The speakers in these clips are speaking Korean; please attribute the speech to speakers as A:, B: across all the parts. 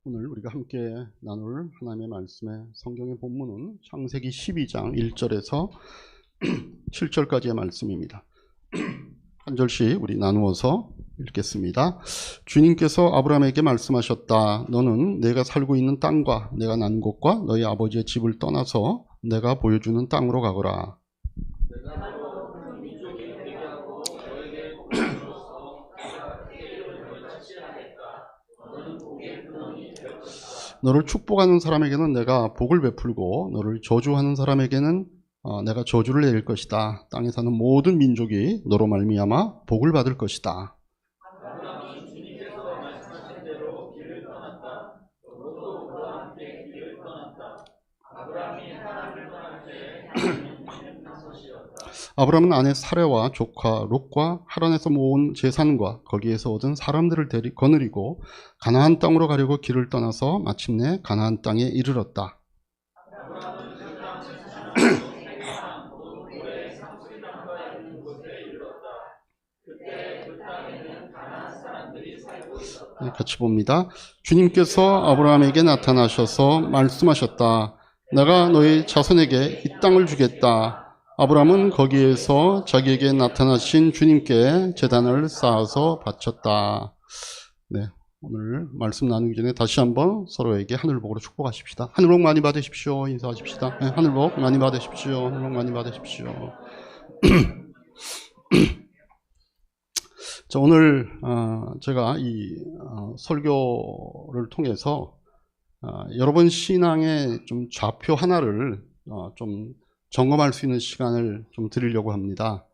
A: 오늘 우리가 함께 나눌 하나님의 말씀의 성경의 본문은 창세기 12장 1절에서 7절까지의 말씀입니다. 한 절씩 우리 나누어서 읽겠습니다. 주님께서 아브라함에게 말씀하셨다. 너는 내가 살고 있는 땅과 내가 난 곳과 너희 아버지의 집을 떠나서 내가 보여주는 땅으로 가거라. 너를 축복하는 사람에게는 내가 복을 베풀고 너를 저주하는 사람에게는 내가 저주를 내릴 것이다. 땅에 사는 모든 민족이 너로 말미암아 복을 받을 것이다. 아브라함은 아내 사레와 조카 롯과 하란에서 모은 재산과 거기에서 얻은 사람들을 거느리고 가나안 땅으로 가려고 길을 떠나서 마침내 가나안 땅에 이르렀다. 같이 봅니다. 주님께서 아브라함에게 나타나셔서 말씀하셨다. 내가 너희 자손에게 이 땅을 주겠다. 아브라함은 거기에서 자기에게 나타나신 주님께 제단을 쌓아서 바쳤다. 네, 오늘 말씀 나누기 전에 다시 한번 서로에게 하늘복으로 축복하십시다. 하늘복 많이 받으십시오. 인사하십시다. 네, 하늘복 많이 받으십시오. 하늘복 많이 받으십시오. 자, 오늘 제가 이 설교를 통해서 여러분 신앙의 좀 좌표 하나를 좀 점검할 수 있는 시간을 좀 드리려고 합니다.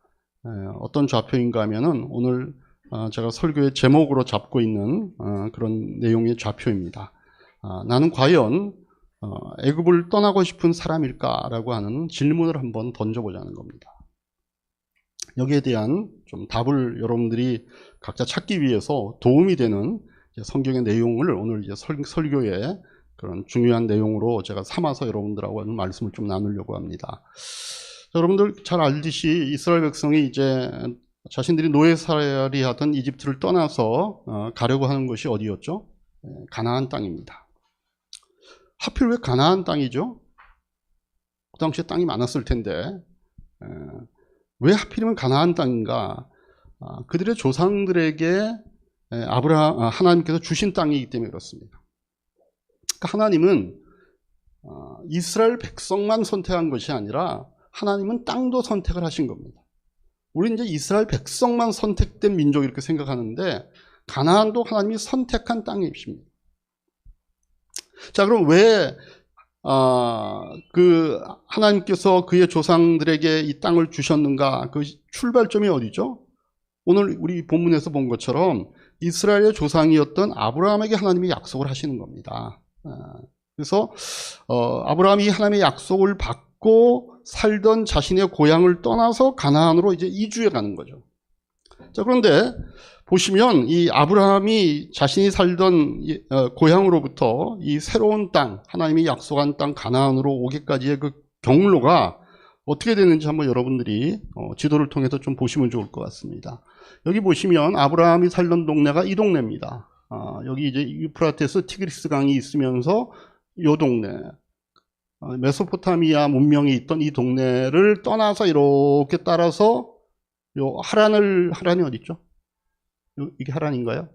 A: 어떤 좌표인가 하면은 오늘 제가 설교의 제목으로 잡고 있는 그런 내용의 좌표입니다. 나는 과연 애굽을 떠나고 싶은 사람일까라고 하는 질문을 한번 던져보자는 겁니다. 여기에 대한 좀 답을 여러분들이 각자 찾기 위해서 도움이 되는 성경의 내용을 오늘 이제 설교의 그런 중요한 내용으로 제가 삼아서 여러분들하고 말씀을 좀 나누려고 합니다. 여러분들 잘 알듯이 이스라엘 백성이 이제 자신들이 노예살이 하던 이집트를 떠나서 가려고 하는 것이 어디였죠? 가나안 땅입니다. 하필 왜 가나안 땅이죠? 그 당시에 땅이 많았을 텐데 왜 하필이면 가나안 땅인가? 그들의 조상들에게 하나님께서 주신 땅이기 때문에 그렇습니다. 그러니까 하나님은 이스라엘 백성만 선택한 것이 아니라 하나님은 땅도 선택을 하신 겁니다. 우리는 이제 이스라엘 백성만 선택된 민족 이렇게 생각하는데 가나안도 하나님이 선택한 땅이십니다. 자, 그럼 왜 하나님께서 그의 조상들에게 이 땅을 주셨는가? 그 출발점이 어디죠? 오늘 우리 본문에서 본 것처럼 이스라엘의 조상이었던 아브라함에게 하나님이 약속을 하시는 겁니다. 그래서 아브라함이 하나님의 약속을 받고 살던 자신의 고향을 떠나서 가나안으로 이제 이주해 가는 거죠. 자, 그런데 보시면 이 아브라함이 자신이 살던 고향으로부터 이 새로운 땅, 하나님이 약속한 땅 가나안으로 오기까지의 그 경로가 어떻게 되는지 한번 여러분들이 지도를 통해서 좀 보시면 좋을 것 같습니다. 여기 보시면 아브라함이 살던 동네가 이 동네입니다. 여기 이제 유프라테스 티그리스 강이 있으면서 요 동네, 메소포타미아 문명이 있던 이 동네를 떠나서 이렇게 따라서 요 하란이 어디 있죠? 이게 하란인가요?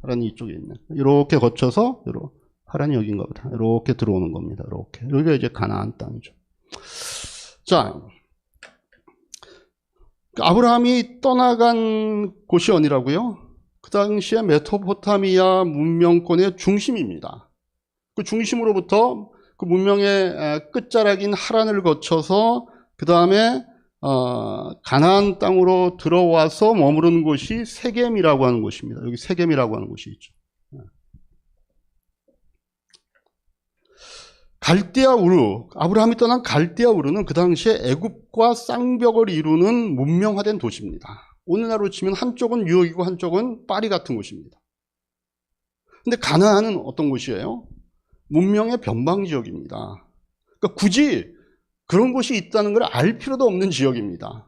A: 하란이 이쪽에 있네. 이렇게 거쳐서 하란이 여기인가 보다. 이렇게 들어오는 겁니다. 이렇게. 여기가 이제 가나안 땅이죠. 자, 아브라함이 떠나간 곳이 어디라고요? 그 당시에 메소포타미아 문명권의 중심입니다. 그 중심으로부터 그 문명의 끝자락인 하란을 거쳐서 그 다음에 가나안 땅으로 들어와서 머무른 곳이 세겜이라고 하는 곳입니다. 여기 세겜이라고 하는 곳이 있죠. 갈대아 우르, 아브라함이 떠난 갈대아 우르는 그 당시에 애굽과 쌍벽을 이루는 문명화된 도시입니다. 오늘날로 치면 한쪽은 뉴욕이고 한쪽은 파리 같은 곳입니다. 근데 가나안은 어떤 곳이에요? 문명의 변방 지역입니다. 그러니까 굳이 그런 곳이 있다는 걸 알 필요도 없는 지역입니다.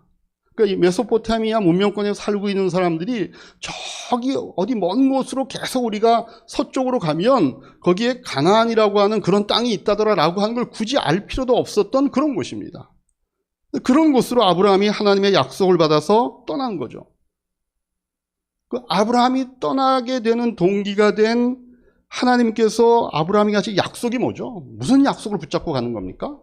A: 그러니까 이 메소포타미아 문명권에 살고 있는 사람들이 저기 어디 먼 곳으로 계속 우리가 서쪽으로 가면 거기에 가나안이라고 하는 그런 땅이 있다더라라고 하는 걸 굳이 알 필요도 없었던 그런 곳입니다. 그런 곳으로 아브라함이 하나님의 약속을 받아서 떠난 거죠. 그 아브라함이 떠나게 되는 동기가 된 하나님께서 아브라함이 가진 약속이 뭐죠? 무슨 약속을 붙잡고 가는 겁니까?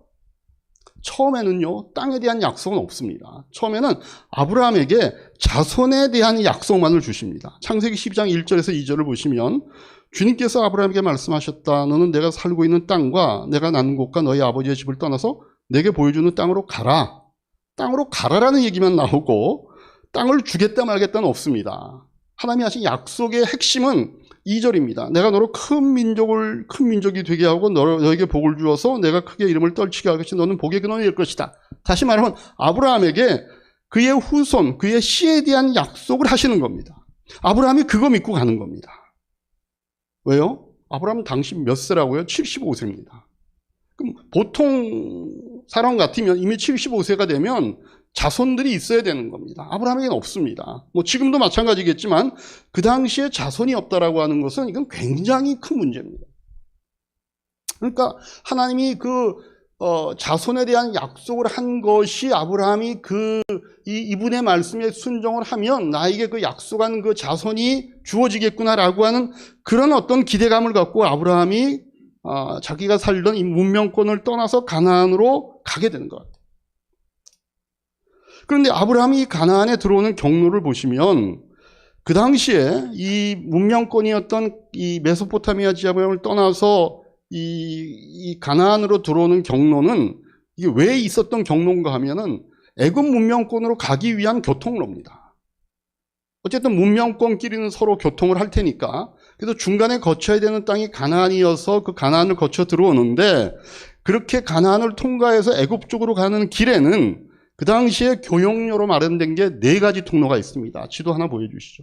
A: 처음에는요, 땅에 대한 약속은 없습니다. 처음에는 아브라함에게 자손에 대한 약속만을 주십니다. 창세기 12장 1절에서 2절을 보시면 주님께서 아브라함에게 말씀하셨다. 너는 내가 살고 있는 땅과 내가 난 곳과 너희 아버지의 집을 떠나서 내게 보여주는 땅으로 가라. 땅으로 가라라는 얘기만 나오고 땅을 주겠다 말겠다는 없습니다. 하나님이 하신 약속의 핵심은 2절입니다. 내가 너로 큰 민족이 되게 하고 너에게 복을 주어서 내가 크게 이름을 떨치게 할 것이 너는 복의 근원이 될 것이다. 다시 말하면 아브라함에게 그의 후손, 그의 씨에 대한 약속을 하시는 겁니다. 아브라함이 그거 믿고 가는 겁니다. 왜요? 아브라함은 당시 몇 세라고요? 75세입니다. 그럼 보통 사람 같으면 이미 75세가 되면 자손들이 있어야 되는 겁니다. 아브라함에게는 없습니다. 뭐 지금도 마찬가지겠지만 그 당시에 자손이 없다라고 하는 것은 이건 굉장히 큰 문제입니다. 그러니까 하나님이 그 자손에 대한 약속을 한 것이 아브라함이 이분의 말씀에 순종을 하면 나에게 그 약속한 그 자손이 주어지겠구나라고 하는 그런 어떤 기대감을 갖고 아브라함이 자기가 살던 이 문명권을 떠나서 가나안으로 가게 되는 것 같아요. 그런데 아브라함이 가나안에 들어오는 경로를 보시면 그 당시에 이 문명권이었던 이 메소포타미아 지방을 떠나서 이 가나안으로 들어오는 경로는 이게 왜 있었던 경로인가 하면은 애굽 문명권으로 가기 위한 교통로입니다. 어쨌든 문명권끼리는 서로 교통을 할 테니까 그래서 중간에 거쳐야 되는 땅이 가나안이어서 그 가나안을 거쳐 들어오는데 그렇게 가나안을 통과해서 애굽 쪽으로 가는 길에는 그 당시에 교역로로 마련된 게 4가지 통로가 있습니다. 지도 하나 보여주시죠.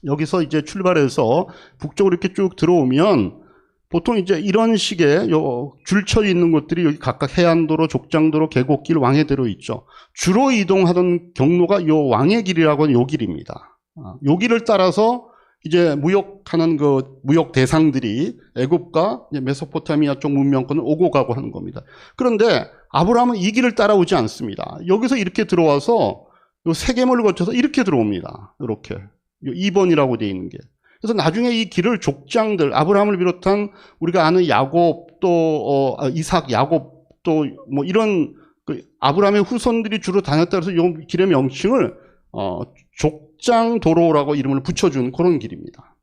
A: 여기서 이제 출발해서 북쪽으로 이렇게 쭉 들어오면 보통 이제 이런 식의 줄쳐 있는 곳들이 여기 각각 해안도로, 족장도로, 계곡길, 왕해대로 있죠. 주로 이동하던 경로가 요 왕해길이라고 하는 요 길입니다. 요 길을 따라서 이제 무역하는 그 무역 대상들이 애굽과 메소포타미아 쪽 문명권을 오고 가고 하는 겁니다. 그런데 아브라함은 이 길을 따라오지 않습니다. 여기서 이렇게 들어와서 요 세겜을 거쳐서 이렇게 들어옵니다. 이렇게 2번이라고 되어 있는 게. 그래서 나중에 이 길을 족장들, 아브라함을 비롯한 우리가 아는 야곱 또 이삭, 야곱 또 뭐 이런 그 아브라함의 후손들이 주로 다녔다 해서 이 길의 명칭을 족장도로라고 이름을 붙여준 그런 길입니다.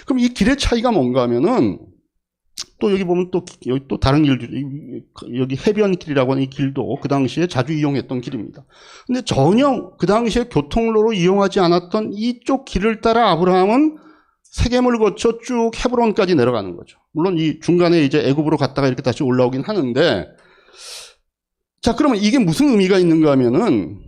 A: 그럼 이 길의 차이가 뭔가 하면은 또 여기 보면 또 여기 또 다른 길들, 여기 해변길이라고 하는 이 길도 그 당시에 자주 이용했던 길입니다. 근데 전혀 그 당시에 교통로로 이용하지 않았던 이쪽 길을 따라 아브라함은 세겜을 거쳐 쭉 헤브론까지 내려가는 거죠. 물론 이 중간에 이제 애굽으로 갔다가 이렇게 다시 올라오긴 하는데, 자, 그러면 이게 무슨 의미가 있는가 하면은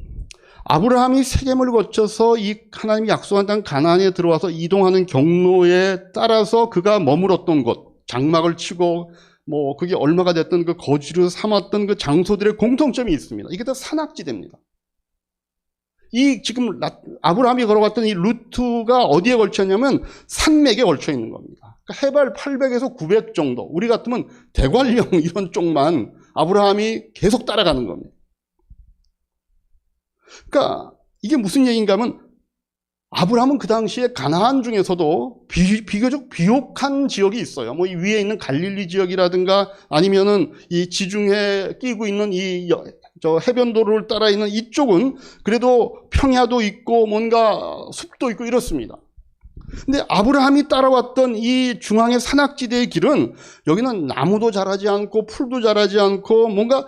A: 아브라함이 세겜을 거쳐서 이 하나님이 약속한 땅 가나안에 들어와서 이동하는 경로에 따라서 그가 머물었던 곳, 장막을 치고 뭐 그게 얼마가 됐던 그 거주로 삼았던 그 장소들의 공통점이 있습니다. 이게 다 산악지대입니다. 이 지금 아브라함이 걸어갔던 이 루트가 어디에 걸쳐 있냐면 산맥에 걸쳐 있는 겁니다. 그러니까 해발 800에서 900 정도. 우리 같으면 대관령 이런 쪽만 아브라함이 계속 따라가는 겁니다. 그러니까 이게 무슨 얘기인가 하면 아브라함은 그 당시에 가나안 중에서도 비교적 비옥한 지역이 있어요. 뭐 이 위에 있는 갈릴리 지역이라든가 아니면은 이 지중해 끼고 있는 저 해변도로를 따라 있는 이쪽은 그래도 평야도 있고 뭔가 숲도 있고 이렇습니다. 근데 아브라함이 따라왔던 이 중앙의 산악지대의 길은 여기는 나무도 자라지 않고 풀도 자라지 않고 뭔가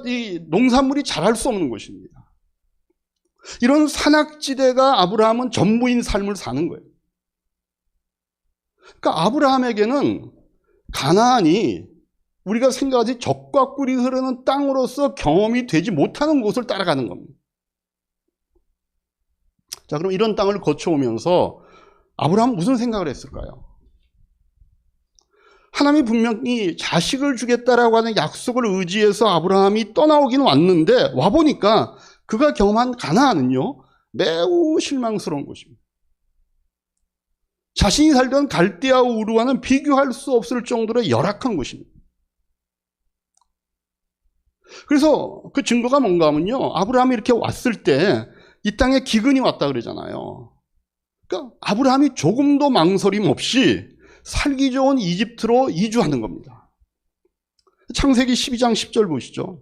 A: 이 농산물이 자랄 수 없는 곳입니다. 이런 산악지대가 아브라함은 전부인 삶을 사는 거예요. 그러니까 아브라함에게는 가나안이 우리가 생각하지 젖과 꿀이 흐르는 땅으로서 경험이 되지 못하는 곳을 따라가는 겁니다. 자, 그럼 이런 땅을 거쳐오면서 아브라함은 무슨 생각을 했을까요? 하나님이 분명히 자식을 주겠다라고 하는 약속을 의지해서 아브라함이 떠나오긴 왔는데 와보니까 그가 경험한 가나안은요, 매우 실망스러운 곳입니다. 자신이 살던 갈대아 우르와는 비교할 수 없을 정도로 열악한 곳입니다. 그래서 그 증거가 뭔가 하면요, 아브라함이 이렇게 왔을 때 이 땅에 기근이 왔다 그러잖아요. 그러니까 아브라함이 조금도 망설임 없이 살기 좋은 이집트로 이주하는 겁니다. 창세기 12장 10절 보시죠.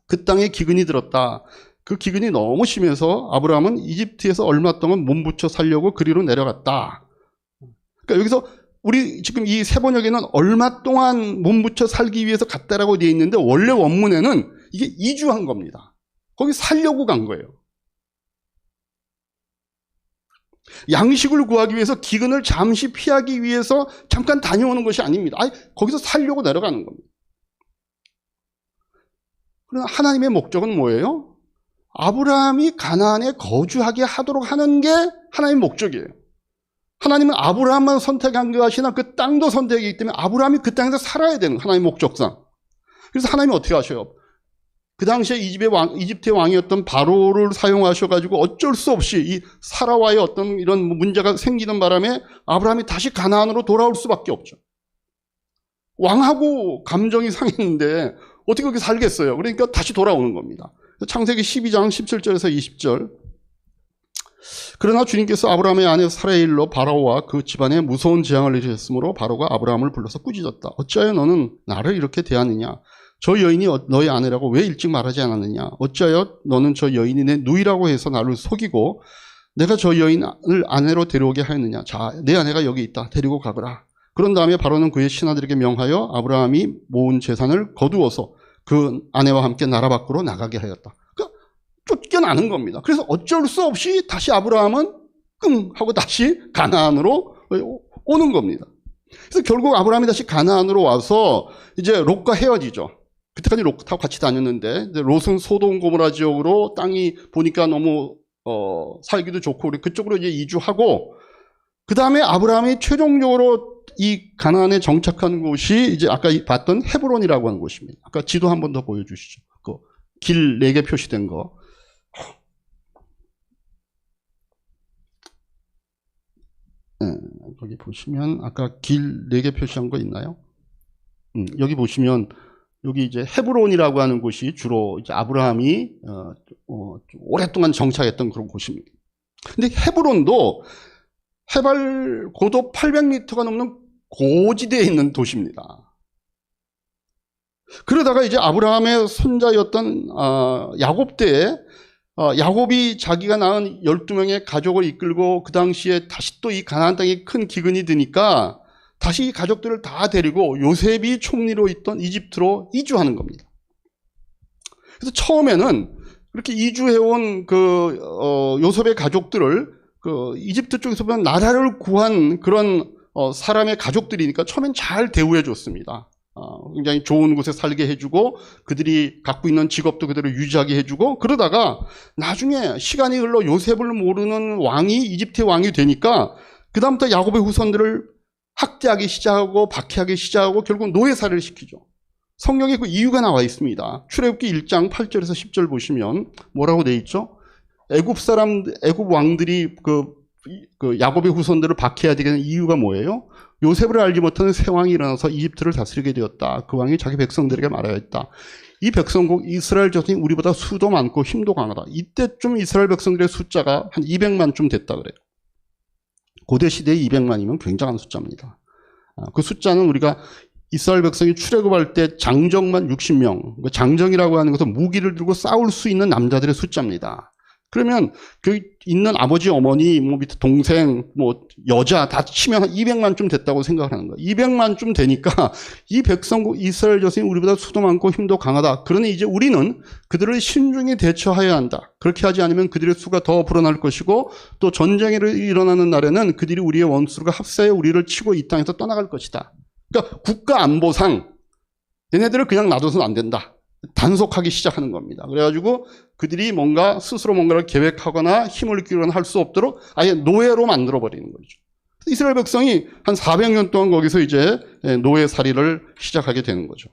A: 그 땅에 기근이 들었다. 그 기근이 너무 심해서 아브라함은 이집트에서 얼마 동안 몸부쳐 살려고 그리로 내려갔다. 그러니까 여기서 우리 지금 이 세번역에는 얼마 동안 몸부쳐 살기 위해서 갔다라고 되어 있는데 원래 원문에는 이게 이주한 겁니다. 거기 살려고 간 거예요. 양식을 구하기 위해서 기근을 잠시 피하기 위해서 잠깐 다녀오는 것이 아닙니다. 아니, 거기서 살려고 내려가는 겁니다. 그러나 하나님의 목적은 뭐예요? 아브라함이 가나안에 거주하게 하도록 하는 게 하나님의 목적이에요. 하나님은 아브라함만 선택한 것이나 그 땅도 선택이기 때문에 아브라함이 그 땅에서 살아야 되는 하나님의 목적상. 그래서 하나님이 어떻게 하셔요? 그 당시에 이집트의 왕이었던 바로를 사용하셔가지고 어쩔 수 없이 이 사라와의 어떤 이런 문제가 생기는 바람에 아브라함이 다시 가나안으로 돌아올 수밖에 없죠. 왕하고 감정이 상했는데 어떻게 그렇게 살겠어요? 그러니까 다시 돌아오는 겁니다. 창세기 12장 17절에서 20절. 그러나 주님께서 아브라함의 아내 사라의 일로 바로와 그 집안에 무서운 재앙을 내리셨으므로 바로가 아브라함을 불러서 꾸짖었다. 어찌하여 너는 나를 이렇게 대하느냐? 저 여인이 너의 아내라고 왜 일찍 말하지 않았느냐? 어찌하여 너는 저 여인이 내 누이라고 해서 나를 속이고 내가 저 여인을 아내로 데려오게 하였느냐? 자, 내 아내가 여기 있다. 데리고 가거라. 그런 다음에 바로는 그의 신하들에게 명하여 아브라함이 모은 재산을 거두어서 그 아내와 함께 나라 밖으로 나가게 하였다. 그러니까 쫓겨나는 겁니다. 그래서 어쩔 수 없이 다시 아브라함은 끙 하고 다시 가나안으로 오는 겁니다. 그래서 결국 아브라함이 다시 가나안으로 와서 이제 롯과 헤어지죠. 그때까지 롯하고 같이 다녔는데 롯은 소돔 고모라 지역으로 땅이 보니까 너무 살기도 좋고 그쪽으로 이제 이주하고 그 다음에 아브라함이 최종적으로 이 가나안에 정착한 곳이 이제 아까 봤던 헤브론이라고 하는 곳입니다. 아까 지도 한 번 더 보여주시죠. 그 길 4개 표시된 거. 네, 거기 보시면 아까 길 4개 표시한 거 있나요? 여기 보시면 여기 이제 헤브론이라고 하는 곳이 주로 이제 아브라함이 오랫동안 정착했던 그런 곳입니다. 근데 헤브론도 해발 고도 800m가 넘는 고지대에 있는 도시입니다. 그러다가 이제 아브라함의 손자였던 야곱 때에 야곱이 자기가 낳은 12명의 가족을 이끌고 그 당시에 다시 또 이 가나안 땅에 큰 기근이 드니까 다시 이 가족들을 다 데리고 요셉이 총리로 있던 이집트로 이주하는 겁니다. 그래서 처음에는 그렇게 이주해온 요셉의 가족들을 이집트 쪽에서 보면 나라를 구한 그런 사람의 가족들이니까 처음엔 잘 대우해 줬습니다. 굉장히 좋은 곳에 살게 해주고 그들이 갖고 있는 직업도 그대로 유지하게 해주고 그러다가 나중에 시간이 흘러 요셉을 모르는 왕이 이집트의 왕이 되니까 그 다음부터 야곱의 후손들을 학대하기 시작하고 박해하기 시작하고 결국 노예살이를 시키죠. 성경에 그 이유가 나와 있습니다. 출애굽기 1장 8절에서 10절 보시면 뭐라고 돼 있죠? 애굽 왕들이 그 야곱의 후손들을 박해해야 되는 이유가 뭐예요? 요셉을 알지 못하는 새 왕이 일어나서 이집트를 다스리게 되었다. 그 왕이 자기 백성들에게 말하였다. 이 백성국 이스라엘 자손이 우리보다 수도 많고 힘도 강하다. 이때쯤 이스라엘 백성들의 숫자가 한 200만쯤 됐다 그래요. 고대 시대에 200만이면 굉장한 숫자입니다. 그 숫자는 우리가 이스라엘 백성이 출애굽할 때 장정만 60명, 장정이라고 하는 것은 무기를 들고 싸울 수 있는 남자들의 숫자입니다. 그러면 그 있는 아버지, 어머니, 뭐 밑에 동생, 뭐 여자 다 치면 한 200만쯤 됐다고 생각을 하는 거예요. 200만쯤 되니까 이 백성국 이스라엘 자손이 우리보다 수도 많고 힘도 강하다. 그러니 이제 우리는 그들을 신중히 대처해야 한다. 그렇게 하지 않으면 그들의 수가 더 불어날 것이고 또 전쟁이 일어나는 날에는 그들이 우리의 원수가 합세해 우리를 치고 이 땅에서 떠나갈 것이다. 그러니까 국가 안보상 얘네들을 그냥 놔둬서는 안 된다. 단속하기 시작하는 겁니다. 그래가지고 그들이 뭔가 스스로 뭔가를 계획하거나 힘을 끼거나 할 수 없도록 아예 노예로 만들어버리는 거죠. 이스라엘 백성이 한 400년 동안 거기서 이제 노예살이를 시작하게 되는 거죠.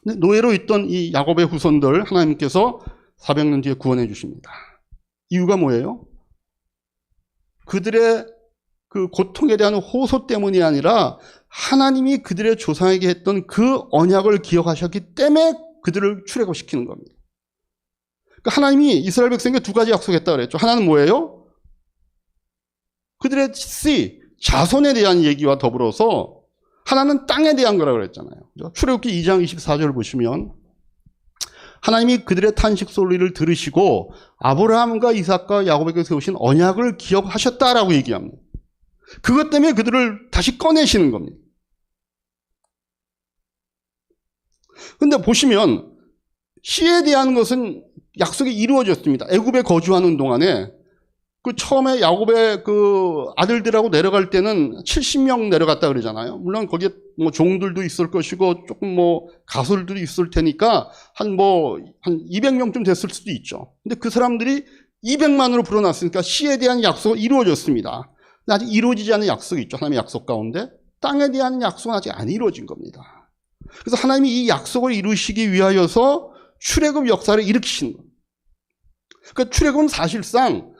A: 근데 노예로 있던 이 야곱의 후손들 하나님께서 400년 뒤에 구원해 주십니다. 이유가 뭐예요? 그들의 그 고통에 대한 호소 때문이 아니라 하나님이 그들의 조상에게 했던 그 언약을 기억하셨기 때문에 그들을 출애굽시키는 겁니다. 그러니까 하나님이 이스라엘 백성에게 두 가지 약속했다 그랬죠. 하나는 뭐예요? 그들의 자손에 대한 얘기와 더불어서 하나는 땅에 대한 거라고 그랬잖아요. 출애굽기 2장 24절 보시면 하나님이 그들의 탄식 소리를 들으시고 아브라함과 이삭과 야곱에게 세우신 언약을 기억하셨다라고 얘기합니다. 그것 때문에 그들을 다시 꺼내시는 겁니다. 근데 보시면 씨에 대한 것은 약속이 이루어졌습니다. 애굽에 거주하는 동안에 그 처음에 야곱의 그 아들들하고 내려갈 때는 70명 내려갔다 그러잖아요. 물론 거기에 뭐 종들도 있을 것이고 조금 뭐 가술들도 있을 테니까 한 200명쯤 됐을 수도 있죠. 근데 그 사람들이 200만으로 불어났으니까 씨에 대한 약속은 이루어졌습니다. 근데 아직 이루어지지 않은 약속이 있죠. 하나님의 약속 가운데 땅에 대한 약속은 아직 안 이루어진 겁니다. 그래서 하나님이 이 약속을 이루시기 위하여서 출애굽 역사를 일으키시는 겁니다. 그러니까 출애굽은 사실상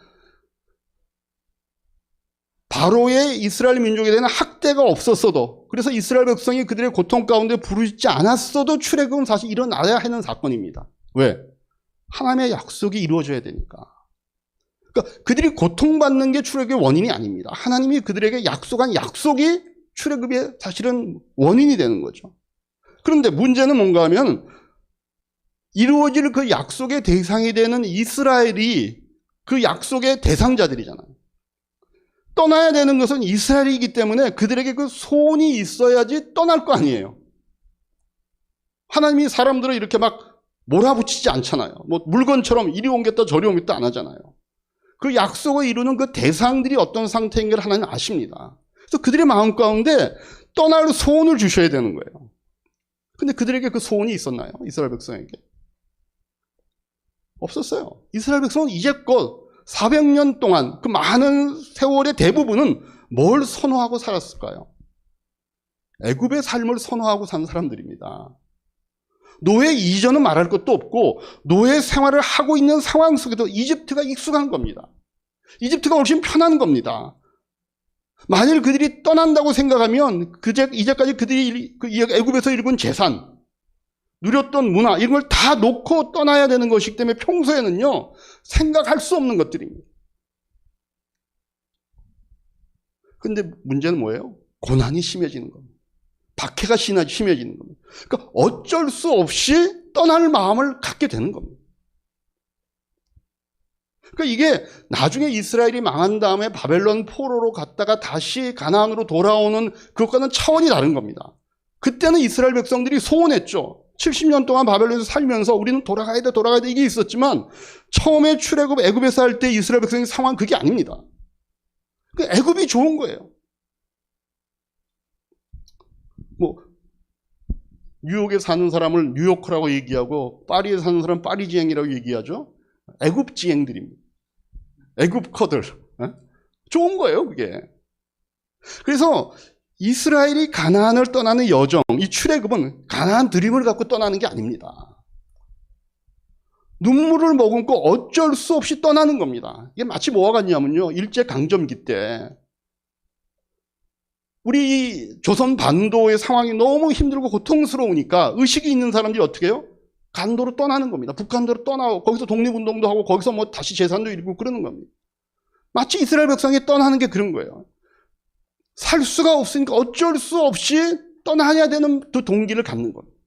A: 바로의 이스라엘 민족에 대한 학대가 없었어도, 그래서 이스라엘 백성이 그들의 고통 가운데 부르짖지 않았어도 출애굽은 사실 일어나야 하는 사건입니다. 왜? 하나님의 약속이 이루어져야 되니까. 그러니까 그들이 고통받는 게 출애굽의 원인이 아닙니다. 하나님이 그들에게 약속한 약속이 출애굽의 사실은 원인이 되는 거죠. 그런데 문제는 뭔가 하면 이루어질 그 약속의 대상이 되는 이스라엘이 그 약속의 대상자들이잖아요. 떠나야 되는 것은 이스라엘이기 때문에 그들에게 그 소원이 있어야지 떠날 거 아니에요. 하나님이 사람들을 이렇게 막 몰아붙이지 않잖아요. 뭐 물건처럼 이리 옮겼다 저리 옮겼다 안 하잖아요. 그 약속을 이루는 그 대상들이 어떤 상태인가를 하나님 아십니다. 그래서 그들의 마음 가운데 떠날 소원을 주셔야 되는 거예요. 근데 그들에게 그 소원이 있었나요? 이스라엘 백성에게? 없었어요. 이스라엘 백성은 이제껏 400년 동안 그 많은 세월의 대부분은 뭘 선호하고 살았을까요? 애굽의 삶을 선호하고 산 사람들입니다. 노예 이전은 말할 것도 없고 노예 생활을 하고 있는 상황 속에도 이집트가 익숙한 겁니다. 이집트가 훨씬 편한 겁니다. 만일 그들이 떠난다고 생각하면 이제까지 그들이 애굽에서 일군 재산, 누렸던 문화 이런 걸 다 놓고 떠나야 되는 것이기 때문에 평소에는요 생각할 수 없는 것들입니다. 그런데 문제는 뭐예요? 고난이 심해지는 겁니다. 박해가 심해지는 겁니다. 그러니까 어쩔 수 없이 떠날 마음을 갖게 되는 겁니다. 그러니까 이게 나중에 이스라엘이 망한 다음에 바벨론 포로로 갔다가 다시 가나안으로 돌아오는 그것과는 차원이 다른 겁니다. 그때는 이스라엘 백성들이 소원했죠. 70년 동안 바벨론에서 살면서 우리는 돌아가야 돼 이게 있었지만 처음에 출애굽 애굽에서 할 때 이스라엘 백성의 상황은 그게 아닙니다. 애굽이 좋은 거예요. 뭐 뉴욕에 사는 사람을 뉴요커라고 얘기하고 파리에 사는 사람 파리지앵이라고 얘기하죠. 애굽지앵들입니다. 애굽커들. 좋은 거예요 그게. 그래서 이스라엘이 가나안을 떠나는 여정, 이 출애굽은 가나안 드림을 갖고 떠나는 게 아닙니다. 눈물을 머금고 어쩔 수 없이 떠나는 겁니다. 이게 마치 뭐와 같냐면요, 일제강점기 때 우리 조선 반도의 상황이 너무 힘들고 고통스러우니까 의식이 있는 사람들이 어떻게 해요? 간도로 떠나는 겁니다. 북한도로 떠나고 거기서 독립운동도 하고 거기서 뭐 다시 재산도 일구고 그러는 겁니다. 마치 이스라엘 백성이 떠나는 게 그런 거예요. 살 수가 없으니까 어쩔 수 없이 떠나야 되는 그 동기를 갖는 겁니다.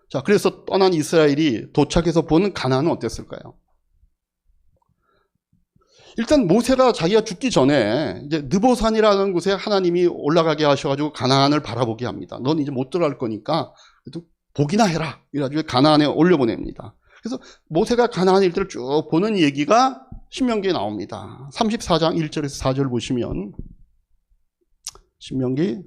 A: 자, 그래서 떠난 이스라엘이 도착해서 보는 가나안은 어땠을까요? 일단 모세가 자기가 죽기 전에 이제 느보산이라는 곳에 하나님이 올라가게 하셔가지고 가나안을 바라보게 합니다. 넌 이제 못 들어갈 거니까 그래도 보기나 해라. 이래가지고 가나안에 올려보냅니다. 그래서 모세가 가나안 일들을 쭉 보는 얘기가 신명기에 나옵니다. 34장 1절에서 4절 보시면 신명기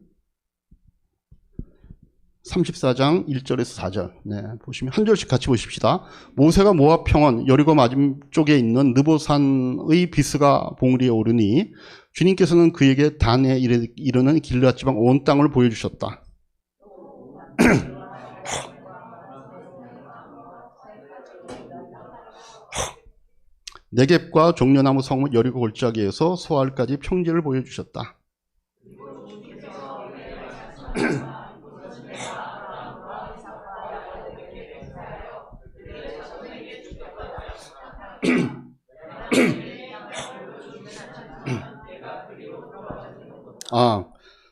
A: 34장 1절에서 4절 보시면 한 절씩 같이 보십시다. 모세가 모압 평원 여리고 맞은쪽에 있는 느보산의 비스가 봉우리에 오르니 주님께서는 그에게 단에 이르는 길르앗 지방 온 땅을 보여주셨다. 네겝과 종려나무 성읍 여리고 골짜기에서 소알까지 평지를 보여주셨다.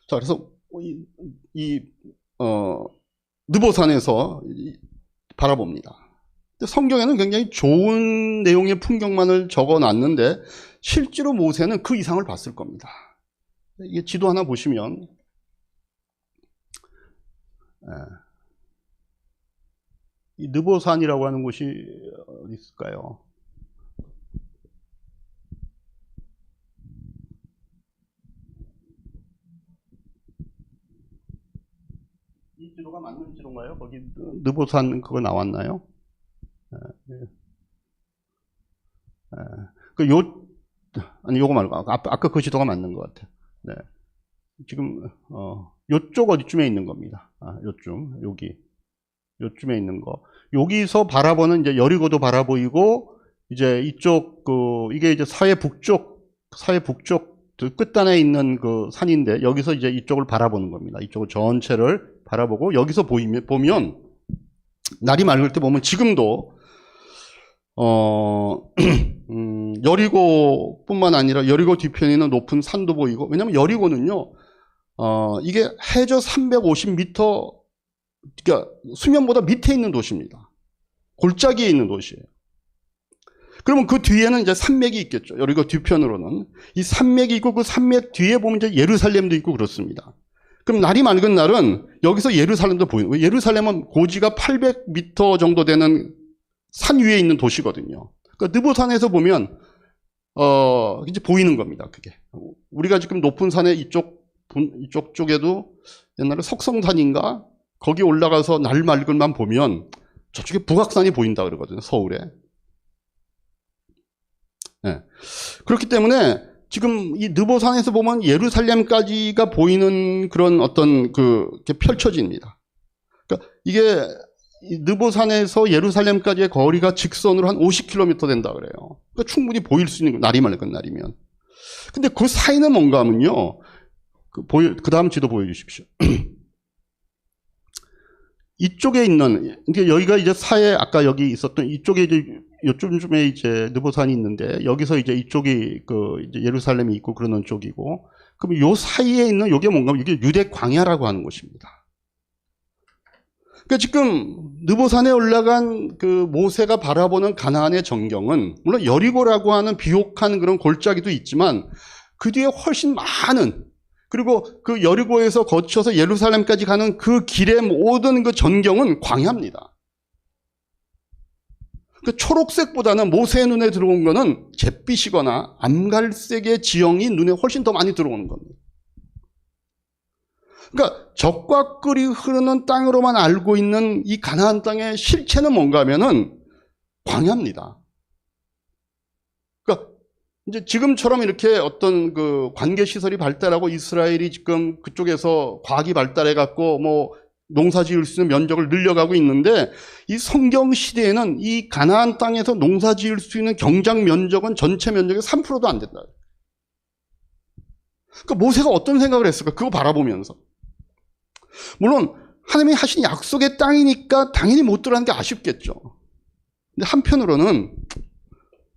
A: 자, 그래서 느보산에서 바라봅니다. 성경에는 굉장히 좋은 내용의 풍경만을 적어놨는데 실제로 모세는 그 이상을 봤을 겁니다. 이게 지도 하나 보시면 이 느보산이라고 하는 곳이 어디 있을까요? 이 지도가 맞는 지도인가요? 거기 느보산 그거 나왔나요? 아니 요거 말고 아까 그 지도가 맞는 것 같아요. 네. 지금 요쪽 어디쯤에 있는 겁니다. 요쯤 요쯤에 있는 거. 여기서 바라보는 이제 여리고도 바라보이고 이제 이쪽 이게 이제 서해 북쪽 끝단에 있는 그 산인데 여기서 이제 이쪽을 바라보는 겁니다. 이쪽을 전체를 바라보고 여기서 보면 날이 맑을 때 보면 지금도 여리고뿐만 아니라 여리고 뒤편에 있는 높은 산도 보이고, 왜냐면 여리고는요 이게 해저 350m, 그러니까 수면보다 밑에 있는 도시입니다. 골짜기에 있는 도시예요. 그러면 그 뒤에는 이제 산맥이 있겠죠. 여리고 뒤편으로는 이 산맥이 있고 그 산맥 뒤에 보면 이제 예루살렘도 있고 그렇습니다. 그럼 날이 맑은 날은 여기서 예루살렘도 보이는 거예요. 예루살렘은 고지가 800m 정도 되는 산 위에 있는 도시거든요. 그러니까 느보산에서 보면 이제 보이는 겁니다. 그게 우리가 지금 높은 산의 이쪽 쪽에도 옛날에 석성산인가 거기 올라가서 날 맑은만 보면 저쪽에 북악산이 보인다 그러거든요. 서울에. 네. 그렇기 때문에 지금 이 느보산에서 보면 예루살렘까지가 보이는 그런 어떤 게 펼쳐집니다. 그러니까 이게 느보산에서 예루살렘까지의 거리가 직선으로 한 50km 된다 그래요. 그러니까 충분히 보일 수 있는 날이 맑은 날이면. 근데 그 사이는 뭔가 하면요. 그 다음 지도 보여주십시오. 이쪽에 있는, 여기가 이제 아까 여기 있었던 이쪽에 이제 요쯤에 이제 느보산이 있는데 여기서 이제 이쪽이 이제 예루살렘이 있고 그러는 쪽이고, 그럼 요 사이에 있는 요게 뭔가 하면 이게 유대 광야라고 하는 곳입니다. 그러니까 지금 느보산에 올라간 모세가 바라보는 가나안의 전경은 물론 여리고라고 하는 비옥한 그런 골짜기도 있지만 그 뒤에 훨씬 많은, 그리고 그 여리고에서 거쳐서 예루살렘까지 가는 그 길의 모든 그 전경은 광야입니다. 그 초록색보다는 모세의 눈에 들어온 거는 잿빛이거나 암갈색의 지형이 눈에 훨씬 더 많이 들어오는 겁니다. 그러니까 적과 꿀이 흐르는 땅으로만 알고 있는 이 가나안 땅의 실체는 뭔가 하면은 광야입니다. 그러니까 이제 지금처럼 이렇게 어떤 관계 시설이 발달하고 이스라엘이 지금 그쪽에서 과학이 발달해 갖고 농사 지을 수 있는 면적을 늘려가고 있는데, 이 성경 시대에는 이 가나안 땅에서 농사 지을 수 있는 경작 면적은 전체 면적의 3%도 안 된다. 그러니까 모세가 어떤 생각을 했을까? 그거 바라보면서. 물론 하나님이 하신 약속의 땅이니까 당연히 못 들어가는 게 아쉽겠죠. 근데 한편으로는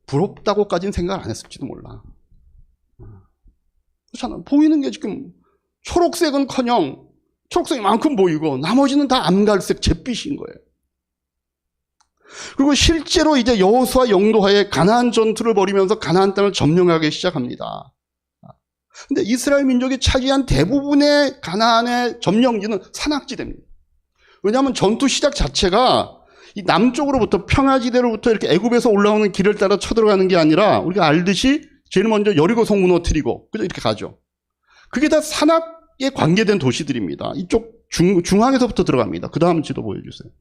A: 부럽다고까지는 생각을 안 했을지도 몰라. 그렇잖아. 보이는 게 지금 초록색은커녕 초록색이만큼 보이고 나머지는 다 암갈색 잿빛인 거예요. 그리고 실제로 이제 여호수아 영도하에 가나안 전투를 벌이면서 가나안 땅을 점령하기 시작합니다. 근데 이스라엘 민족이 차지한 대부분의 가나안의 점령지는 산악지대입니다. 왜냐하면 전투 시작 자체가 이 남쪽으로부터 평화지대로부터 이렇게 애굽에서 올라오는 길을 따라 쳐들어가는 게 아니라 우리가 알듯이 제일 먼저 여리고 성 무너뜨리고 그죠, 이렇게 가죠. 그게 다 산악에 관계된 도시들입니다. 이쪽 중앙에서부터 들어갑니다. 그 다음 지도 보여주세요.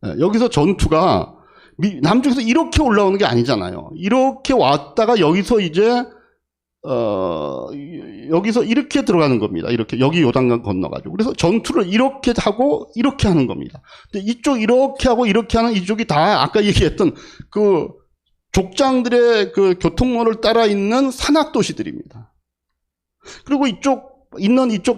A: 네, 여기서 전투가 남쪽에서 이렇게 올라오는 게 아니잖아요. 이렇게 왔다가 여기서 이제 여기서 이렇게 들어가는 겁니다. 이렇게 여기 요단강 건너가지고. 그래서 전투를 이렇게 하고 이렇게 하는 겁니다. 근데 이쪽 이렇게 하고 이렇게 하는 이쪽이 다 아까 얘기했던 그 족장들의 그 교통로를 따라 있는 산악 도시들입니다. 그리고 이쪽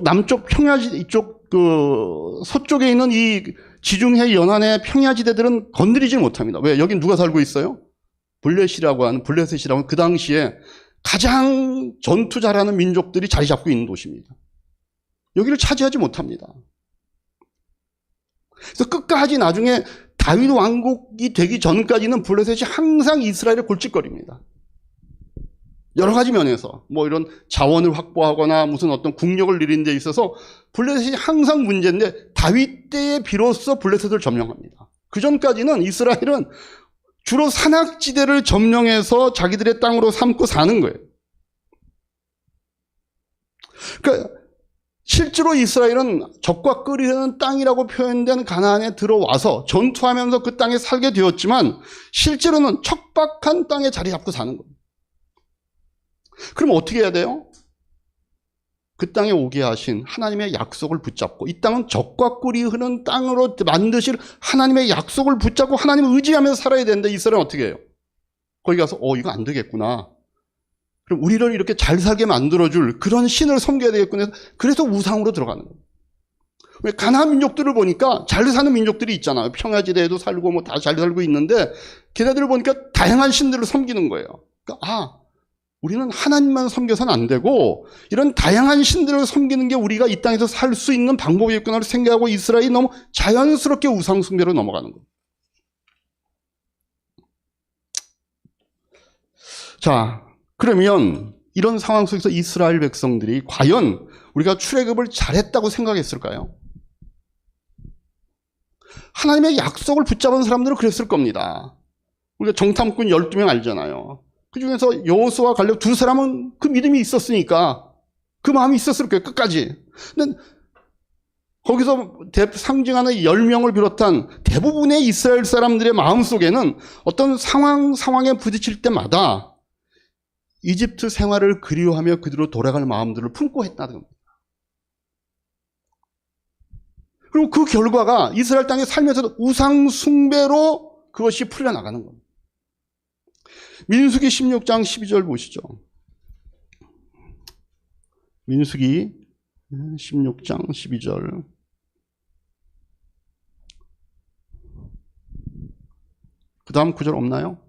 A: 남쪽 평야지 이쪽 그 서쪽에 있는 이 지중해 연안의 평야지대들은 건드리지 못합니다. 왜? 여긴 누가 살고 있어요? 블레셋이라고 하는 그 당시에 가장 전투 잘하는 민족들이 자리 잡고 있는 도시입니다. 여기를 차지하지 못합니다. 그래서 끝까지 나중에 다윗 왕국이 되기 전까지는 블레셋이 항상 이스라엘의 골칫거리입니다. 여러 가지 면에서 뭐 이런 자원을 확보하거나 무슨 어떤 국력을 누리는 데 있어서 블레셋이 항상 문제인데 다윗 때에 비로소 블레셋을 점령합니다. 그 전까지는 이스라엘은 주로 산악지대를 점령해서 자기들의 땅으로 삼고 사는 거예요. 그러니까 실제로 이스라엘은 적과 끓이는 땅이라고 표현된 가나안에 들어와서 전투하면서 그 땅에 살게 되었지만 실제로는 척박한 땅에 자리 잡고 사는 거예요. 그럼 어떻게 해야 돼요? 그 땅에 오게 하신 하나님의 약속을 붙잡고 이 땅은 적과 꿀이 흐르는 땅으로 만드실 하나님의 약속을 붙잡고 하나님을 의지하면서 살아야 되는데 이스라엘은 어떻게 해요? 거기 가서 이거 안 되겠구나. 그럼 우리를 이렇게 잘 살게 만들어줄 그런 신을 섬겨야 되겠구나. 그래서 우상으로 들어가는 거예요. 왜? 가나안 민족들을 보니까 잘 사는 민족들이 있잖아요. 평야지대에도 살고 뭐 다 잘 살고 있는데 걔네들을 보니까 다양한 신들을 섬기는 거예요. 그러니까 우리는 하나님만 섬겨서는 안 되고 이런 다양한 신들을 섬기는 게 우리가 이 땅에서 살 수 있는 방법이겠구나를 생각하고 이스라엘이 너무 자연스럽게 우상 숭배로 넘어가는 거예요. 자, 그러면 이런 상황 속에서 이스라엘 백성들이 과연 우리가 출애굽을 잘했다고 생각했을까요? 하나님의 약속을 붙잡은 사람들은 그랬을 겁니다. 우리가 정탐꾼 12명 알잖아요. 그 중에서 여호수아와 갈렙 두 사람은 그 믿음이 있었으니까 그 마음이 있었을 거예요. 끝까지. 근데 거기서 상징하는 10명을 비롯한 대부분의 이스라엘 사람들의 마음속에는 어떤 상황에 부딪힐 때마다 이집트 생활을 그리워하며 그대로 돌아갈 마음들을 품고 했다는 겁니다. 그리고 그 결과가 이스라엘 땅에 살면서도 우상 숭배로 그것이 풀려나가는 겁니다. 민수기 16장 12절 보시죠. 민수기 16장 12절. 그 다음 구절 없나요?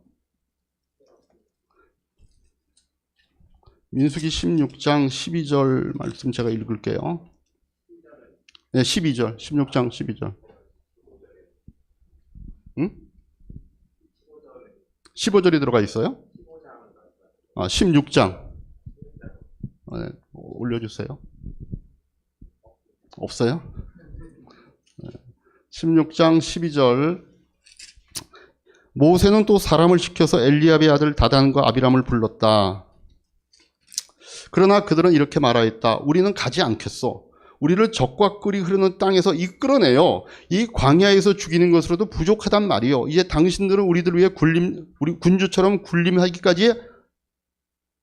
A: 민수기 16장 12절 말씀 제가 읽을게요. 네, 12절. 16장 12절. 응? 15절이 들어가 있어요? 16장. 네, 올려주세요. 없어요? 16장 12절. 모세는 또 사람을 시켜서 엘리압의 아들 다단과 아비람을 불렀다. 그러나 그들은 이렇게 말하였다. 우리는 가지 않겠소. 우리를 적과 꿀이 흐르는 땅에서 이끌어내요. 이 광야에서 죽이는 것으로도 부족하단 말이요. 이제 당신들은 우리들 위해 우리 군주처럼 군림하기까지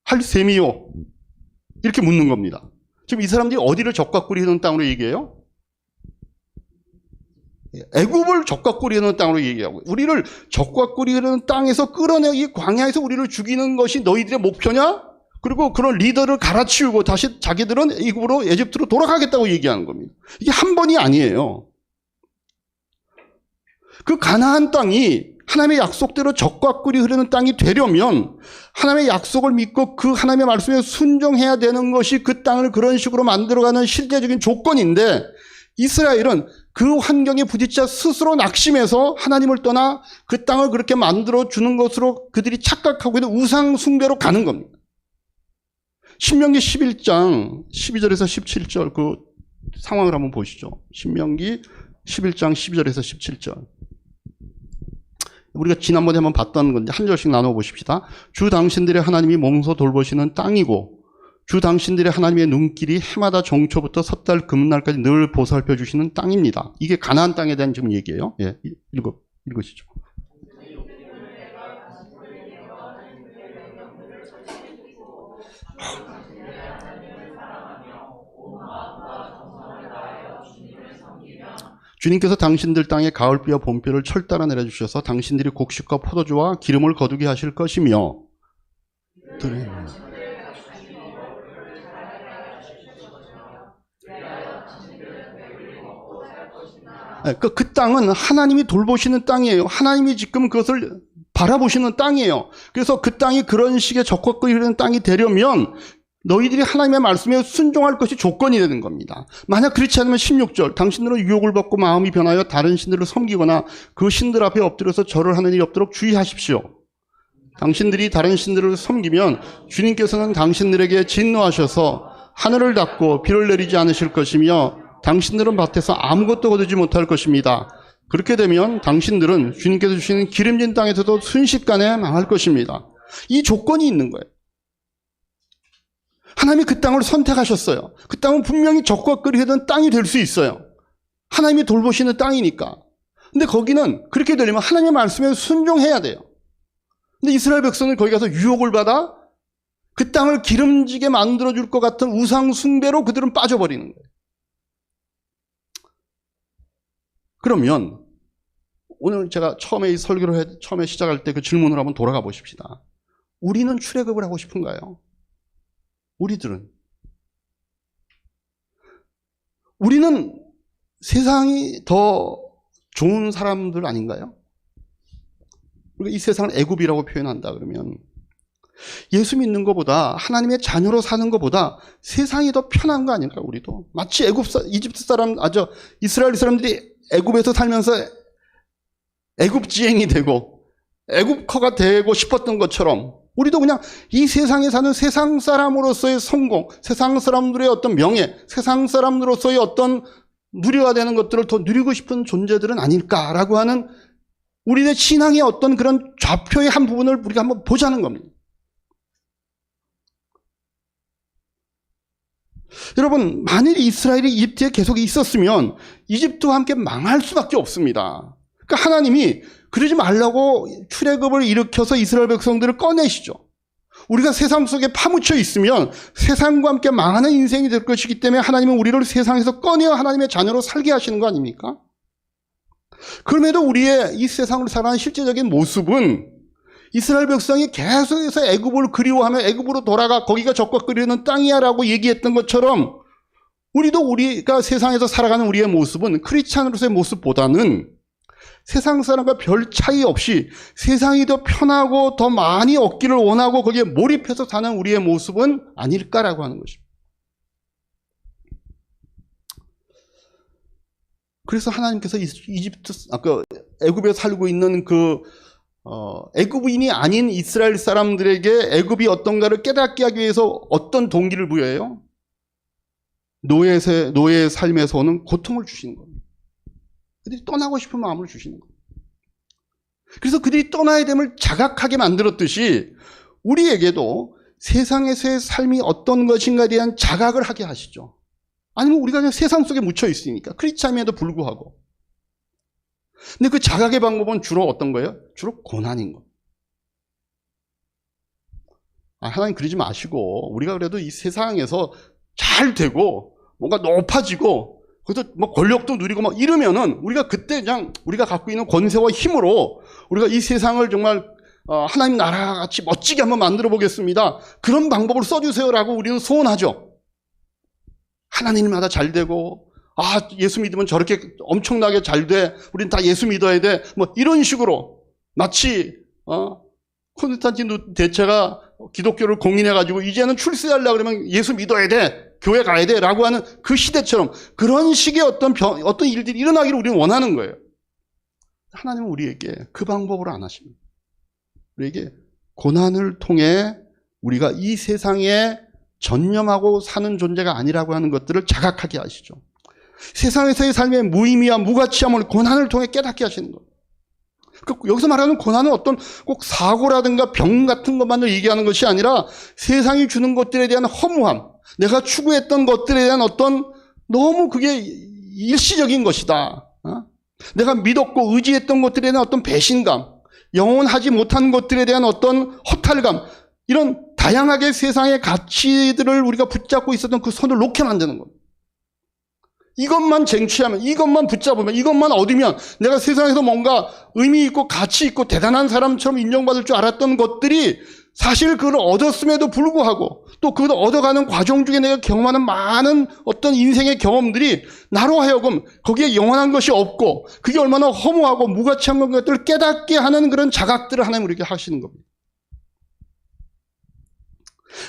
A: 할 셈이요. 이렇게 묻는 겁니다. 지금 이 사람들이 어디를 적과 꿀이 흐르는 땅으로 얘기해요? 애굽을 적과 꿀이 흐르는 땅으로 얘기하고 우리를 적과 꿀이 흐르는 땅에서 끌어내어 이 광야에서 우리를 죽이는 것이 너희들의 목표냐? 그리고 그런 리더를 갈아치우고 다시 자기들은 애굽으로 에집트로 돌아가겠다고 얘기하는 겁니다. 이게 한 번이 아니에요. 그 가나안 땅이 하나님의 약속대로 적과 꿀이 흐르는 땅이 되려면 하나님의 약속을 믿고 그 하나님의 말씀에 순종해야 되는 것이 그 땅을 그런 식으로 만들어가는 실제적인 조건인데 이스라엘은 그 환경에 부딪혀 스스로 낙심해서 하나님을 떠나 그 땅을 그렇게 만들어주는 것으로 그들이 착각하고 있는 우상 숭배로 가는 겁니다. 신명기 11장 12절에서 17절 그 상황을 한번 보시죠. 신명기 11장 12절에서 17절. 우리가 지난번에 한번 봤던 건데 한 절씩 나눠 보십시다. 주 당신들의 하나님이 몸소 돌보시는 땅이고 주 당신들의 하나님의 눈길이 해마다 정초부터 섣달 금날까지 늘 보살펴 주시는 땅입니다. 이게 가나안 땅에 대한 지금 얘기예요. 예, 읽으시죠. 주님께서 당신들 땅에 가을비와 봄비를 철따라 내려주셔서 당신들이 곡식과 포도주와 기름을 거두게 하실 것이며 그 땅은 하나님이 돌보시는 땅이에요. 하나님이 지금 그것을 바라보시는 땅이에요. 그래서 그 땅이 그런 식의 적합하게 흐르는 땅이 되려면 너희들이 하나님의 말씀에 순종할 것이 조건이 되는 겁니다. 만약 그렇지 않으면 16절 당신들은 유혹을 받고 마음이 변하여 다른 신들을 섬기거나 그 신들 앞에 엎드려서 절을 하는 일이 없도록 주의하십시오. 당신들이 다른 신들을 섬기면 주님께서는 당신들에게 진노하셔서 하늘을 닫고 비를 내리지 않으실 것이며 당신들은 밭에서 아무것도 거두지 못할 것입니다. 그렇게 되면 당신들은 주님께서 주시는 기름진 땅에서도 순식간에 망할 것입니다. 이 조건이 있는 거예요. 하나님이 그 땅을 선택하셨어요. 그 땅은 분명히 적과 끓이던 땅이 될 수 있어요. 하나님이 돌보시는 땅이니까. 근데 거기는 그렇게 되려면 하나님의 말씀에 순종해야 돼요. 근데 이스라엘 백성은 거기 가서 유혹을 받아 그 땅을 기름지게 만들어줄 것 같은 우상 숭배로 그들은 빠져버리는 거예요. 그러면 오늘 제가 처음에 이 설교를 처음에 시작할 때 그 질문으로 한번 돌아가 보십시다. 우리는 출애굽을 하고 싶은가요? 우리는 세상이 더 좋은 사람들 아닌가요? 우리가 이 세상을 애굽이라고 표현한다 그러면 예수 믿는 것보다 하나님의 자녀로 사는 것보다 세상이 더 편한 거 아닐까요? 우리도 마치 이스라엘 사람들이 애굽에서 살면서 애굽지행이 되고 애굽커가 되고 싶었던 것처럼 우리도 그냥 이 세상에 사는 세상 사람으로서의 성공, 세상 사람들의 어떤 명예, 세상 사람으로서의 어떤 누려야 되는 것들을 더 누리고 싶은 존재들은 아닐까라고 하는 우리의 신앙의 어떤 그런 좌표의 한 부분을 우리가 한번 보자는 겁니다. 여러분, 만일 이스라엘이 이집트에 계속 있었으면 이집트와 함께 망할 수밖에 없습니다. 그러니까 하나님이 그러지 말라고 출애굽을 일으켜서 이스라엘 백성들을 꺼내시죠. 우리가 세상 속에 파묻혀 있으면 세상과 함께 망하는 인생이 될 것이기 때문에 하나님은 우리를 세상에서 꺼내어 하나님의 자녀로 살게 하시는 거 아닙니까? 그럼에도 우리의 이 세상을 살아가는 실제적인 모습은 이스라엘 백성이 계속해서 애굽을 그리워하며 애굽으로 돌아가 거기가 적과 끓이는 땅이야 라고 얘기했던 것처럼 우리가 세상에서 살아가는 우리의 모습은 크리스찬으로서의 모습보다는 세상 사람과 별 차이 없이 세상이 더 편하고 더 많이 얻기를 원하고 거기에 몰입해서 사는 우리의 모습은 아닐까라고 하는 것입니다. 그래서 하나님께서 애굽에 살고 있는 애굽인이 아닌 이스라엘 사람들에게 애굽이 어떤가를 깨닫게 하기 위해서 어떤 동기를 부여해요? 노예의 삶에서 오는 고통을 주시는 겁니다. 그들이 떠나고 싶은 마음을 주시는 겁니다. 그래서 그들이 떠나야 됨을 자각하게 만들었듯이 우리에게도 세상에서의 삶이 어떤 것인가에 대한 자각을 하게 하시죠. 아니면 우리가 그냥 세상 속에 묻혀 있으니까 크리스찬임에도 불구하고. 근데 그 자각의 방법은 주로 어떤 거예요? 주로 고난인 거. 하나님 그러지 마시고 우리가 그래도 이 세상에서 잘 되고 뭔가 높아지고 그래서 뭐 권력도 누리고 막 이러면은 우리가 그때 그냥 우리가 갖고 있는 권세와 힘으로 우리가 이 세상을 정말 하나님 나라 같이 멋지게 한번 만들어 보겠습니다. 그런 방법을 써주세요라고 우리는 소원하죠. 하나님마다 잘 되고 예수 믿으면 저렇게 엄청나게 잘 돼. 우린 다 예수 믿어야 돼. 뭐 이런 식으로 마치 콘스탄틴 대체가 기독교를 공인해가지고 이제는 출세하려고 그러면 예수 믿어야 돼. 교회 가야 돼. 라고 하는 그 시대처럼 그런 식의 어떤 일들이 일어나기를 우리는 원하는 거예요. 하나님은 우리에게 그 방법으로 안 하십니다. 우리에게 고난을 통해 우리가 이 세상에 전념하고 사는 존재가 아니라고 하는 것들을 자각하게 하시죠. 세상에서의 삶의 무의미와 무가치함을 고난을 통해 깨닫게 하시는 거예요. 여기서 말하는 고난은 어떤 꼭 사고라든가 병 같은 것만을 얘기하는 것이 아니라 세상이 주는 것들에 대한 허무함, 내가 추구했던 것들에 대한 어떤 너무 그게 일시적인 것이다. 내가 믿었고 의지했던 것들에 대한 어떤 배신감, 영원하지 못한 것들에 대한 어떤 허탈감, 이런 다양하게 세상의 가치들을 우리가 붙잡고 있었던 그 손을 놓게 만드는 겁니다. 이것만 쟁취하면, 이것만 붙잡으면, 이것만 얻으면 내가 세상에서 뭔가 의미 있고 가치 있고 대단한 사람처럼 인정받을 줄 알았던 것들이 사실 그걸 얻었음에도 불구하고 또 그걸 얻어가는 과정 중에 내가 경험하는 많은 어떤 인생의 경험들이 나로 하여금 거기에 영원한 것이 없고 그게 얼마나 허무하고 무가치한 것들을 깨닫게 하는 그런 자각들을 하나님 우리에게 하시는 겁니다.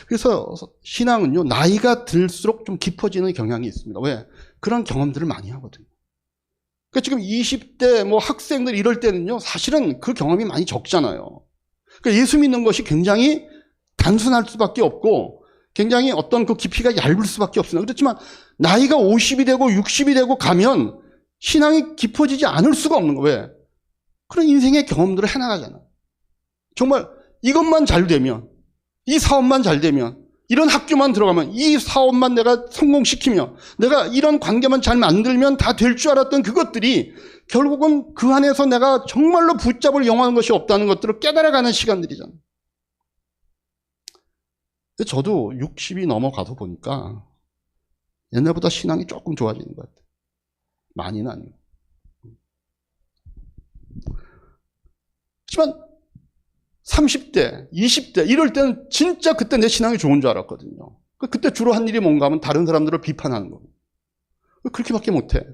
A: 그래서 신앙은요, 나이가 들수록 좀 깊어지는 경향이 있습니다. 왜? 그런 경험들을 많이 하거든요. 그러니까 지금 20대 뭐 학생들 이럴 때는요, 사실은 그 경험이 많이 적잖아요. 그러니까 예수 믿는 것이 굉장히 단순할 수밖에 없고 굉장히 어떤 그 깊이가 얇을 수밖에 없습니다. 그렇지만 나이가 50이 되고 60이 되고 가면 신앙이 깊어지지 않을 수가 없는 거예요. 왜? 그런 인생의 경험들을 해나가잖아요. 정말 이것만 잘 되면, 이 사업만 잘 되면, 이런 학교만 들어가면, 이 사업만 내가 성공시키면, 내가 이런 관계만 잘 만들면 다 될 줄 알았던 그것들이 결국은 그 안에서 내가 정말로 붙잡을 영원한 것이 없다는 것들을 깨달아가는 시간들이잖아요. 저도 60이 넘어가서 보니까 옛날보다 신앙이 조금 좋아지는 것 같아요. 많이는 아니고. 하지만 30대, 20대 이럴 때는 진짜 그때 내 신앙이 좋은 줄 알았거든요. 그때 주로 한 일이 뭔가 하면 다른 사람들을 비판하는 겁니다. 그렇게밖에 못해.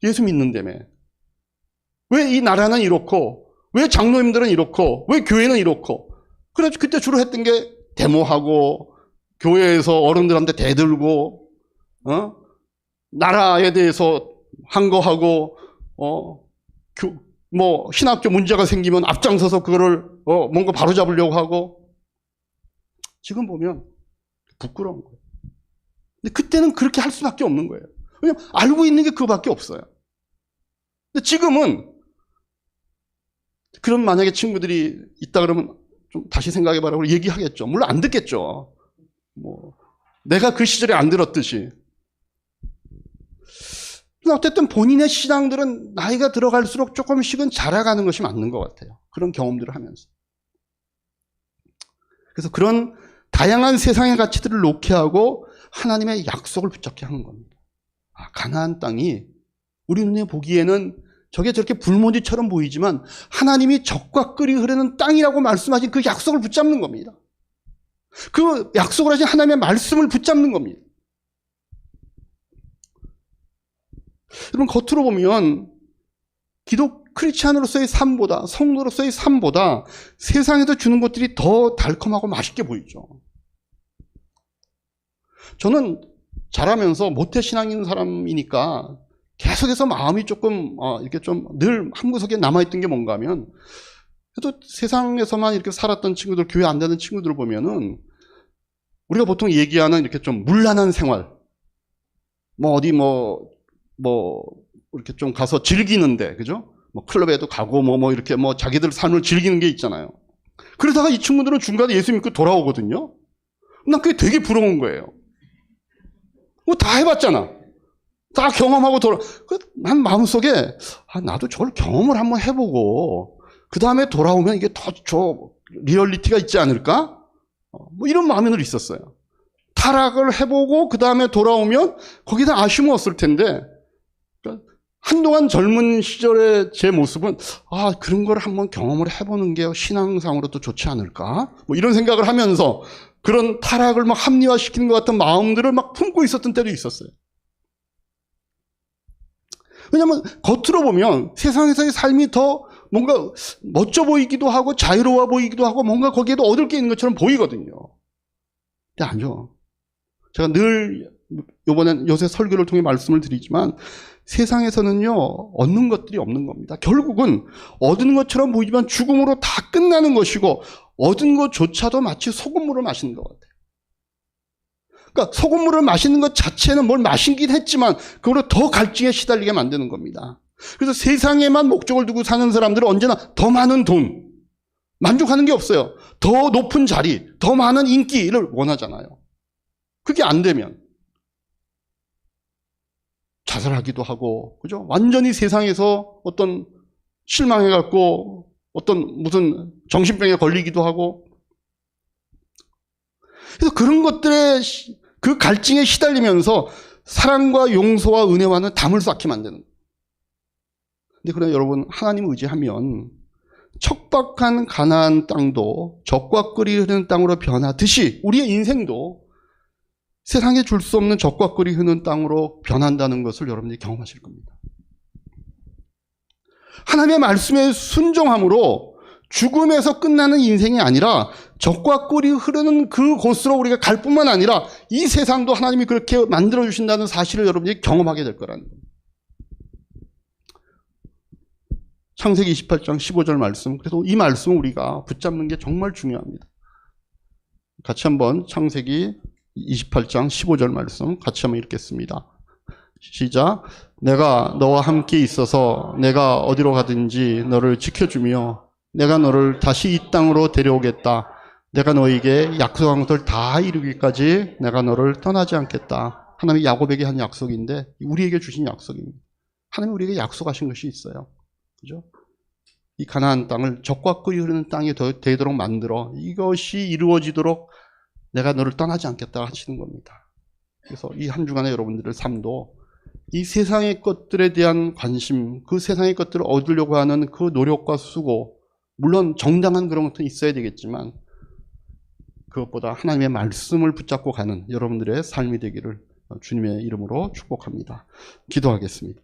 A: 예수 믿는다며. 왜 이 나라는 이렇고, 왜 장로님들은 이렇고, 왜 교회는 이렇고. 그래서 그때 주로 했던 게 데모하고, 교회에서 어른들한테 대들고, 나라에 대해서 한 거 하고, 뭐 신학교 문제가 생기면 앞장서서 그거를 뭔가 바로잡으려고 하고. 지금 보면 부끄러운 거예요. 근데 그때는 그렇게 할 수밖에 없는 거예요. 왜냐면 알고 있는 게 그거밖에 없어요. 근데 지금은 그런 만약에 친구들이 있다 그러면 좀 다시 생각해봐라고 얘기하겠죠. 물론 안 듣겠죠. 뭐 내가 그 시절에 안 들었듯이. 어쨌든 본인의 신앙들은 나이가 들어갈수록 조금씩은 자라가는 것이 맞는 것 같아요. 그런 경험들을 하면서. 그래서 그런 다양한 세상의 가치들을 놓게 하고 하나님의 약속을 붙잡게 하는 겁니다. 가나안 땅이 우리 눈에 보기에는 저게 저렇게 불모지처럼 보이지만 하나님이 적과 꿀이 흐르는 땅이라고 말씀하신 그 약속을 붙잡는 겁니다. 그 약속을 하신 하나님의 말씀을 붙잡는 겁니다. 여러분 겉으로 보면 크리스찬으로서의 삶보다, 성도로서의 삶보다 세상에서 주는 것들이 더 달콤하고 맛있게 보이죠. 저는 자라면서 모태신앙 있는 사람이니까 계속해서 마음이 조금 이렇게 좀 늘 한구석에 남아있던 게 뭔가 하면, 그래도 세상에서만 이렇게 살았던 친구들, 교회 안 다니는 친구들을 보면은 우리가 보통 얘기하는 이렇게 좀 문란한 생활, 뭐 어디 뭐 이렇게 좀 가서 즐기는데, 그죠? 뭐 클럽에도 가고 뭐 이렇게 뭐 자기들 삶을 즐기는 게 있잖아요. 그러다가 이 친구들은 중간에 예수 믿고 돌아오거든요. 난 그게 되게 부러운 거예요. 다 해봤잖아. 다 경험하고 난 마음속에 나도 저걸 경험을 한번 해보고 그 다음에 돌아오면 이게 더 리얼리티가 있지 않을까? 뭐 이런 마음이 늘 있었어요. 타락을 해보고 그 다음에 돌아오면 거기다 아쉬움이 없을 텐데, 한동안 젊은 시절의 제 모습은 그런 걸 한번 경험을 해보는 게 신앙상으로도 좋지 않을까? 뭐 이런 생각을 하면서 그런 타락을 막 합리화시키는 것 같은 마음들을 막 품고 있었던 때도 있었어요. 왜냐하면 겉으로 보면 세상에서의 삶이 더 뭔가 멋져 보이기도 하고 자유로워 보이기도 하고 뭔가 거기에도 얻을 게 있는 것처럼 보이거든요. 근데 아니죠. 제가 늘 요새 설교를 통해 말씀을 드리지만 세상에서는요, 얻는 것들이 없는 겁니다. 결국은 얻은 것처럼 보이지만 죽음으로 다 끝나는 것이고 얻은 것조차도 마치 소금물을 마시는 것 같아요. 그러니까 소금물을 마시는 것 자체는 뭘 마시긴 했지만 그걸로 더 갈증에 시달리게 만드는 겁니다. 그래서 세상에만 목적을 두고 사는 사람들은 언제나 더 많은 돈, 만족하는 게 없어요. 더 높은 자리, 더 많은 인기를 원하잖아요. 그게 안 되면 자살하기도 하고, 그죠? 완전히 세상에서 어떤 실망해갖고 어떤 무슨 정신병에 걸리기도 하고. 그래서 그런 것들에 그 갈증에 시달리면서 사랑과 용서와 은혜와는 담을 쌓게 만드는. 근데 그러나 여러분, 하나님 의지하면 척박한 가나안 땅도 젖과 꿀이 흐르는 땅으로 변하듯이 우리의 인생도 세상에 줄 수 없는 젖과 꿀이 흐르는 땅으로 변한다는 것을 여러분들이 경험하실 겁니다. 하나님의 말씀에 순종함으로 죽음에서 끝나는 인생이 아니라 젖과 꿀이 흐르는 그곳으로 우리가 갈 뿐만 아니라 이 세상도 하나님이 그렇게 만들어주신다는 사실을 여러분들이 경험하게 될 거라는 겁니다. 창세기 28장 15절 말씀. 그래서 이 말씀을 우리가 붙잡는 게 정말 중요합니다. 같이 한번 창세기 28장 15절 말씀 같이 한번 읽겠습니다. 시작. 내가 너와 함께 있어서 내가 어디로 가든지 너를 지켜주며 내가 너를 다시 이 땅으로 데려오겠다. 내가 너에게 약속한 것을 다 이루기까지 내가 너를 떠나지 않겠다. 하나님이 야곱에게 한 약속인데 우리에게 주신 약속입니다. 하나님이 우리에게 약속하신 것이 있어요. 그죠? 이 가나안 땅을 젖과 꿀이 흐르는 땅이 되도록 만들어 이것이 이루어지도록 내가 너를 떠나지 않겠다 하시는 겁니다. 그래서 이 한 주간의 여러분들의 삶도 이 세상의 것들에 대한 관심, 그 세상의 것들을 얻으려고 하는 그 노력과 수고, 물론 정당한 그런 것도 있어야 되겠지만 그것보다 하나님의 말씀을 붙잡고 가는 여러분들의 삶이 되기를 주님의 이름으로 축복합니다. 기도하겠습니다.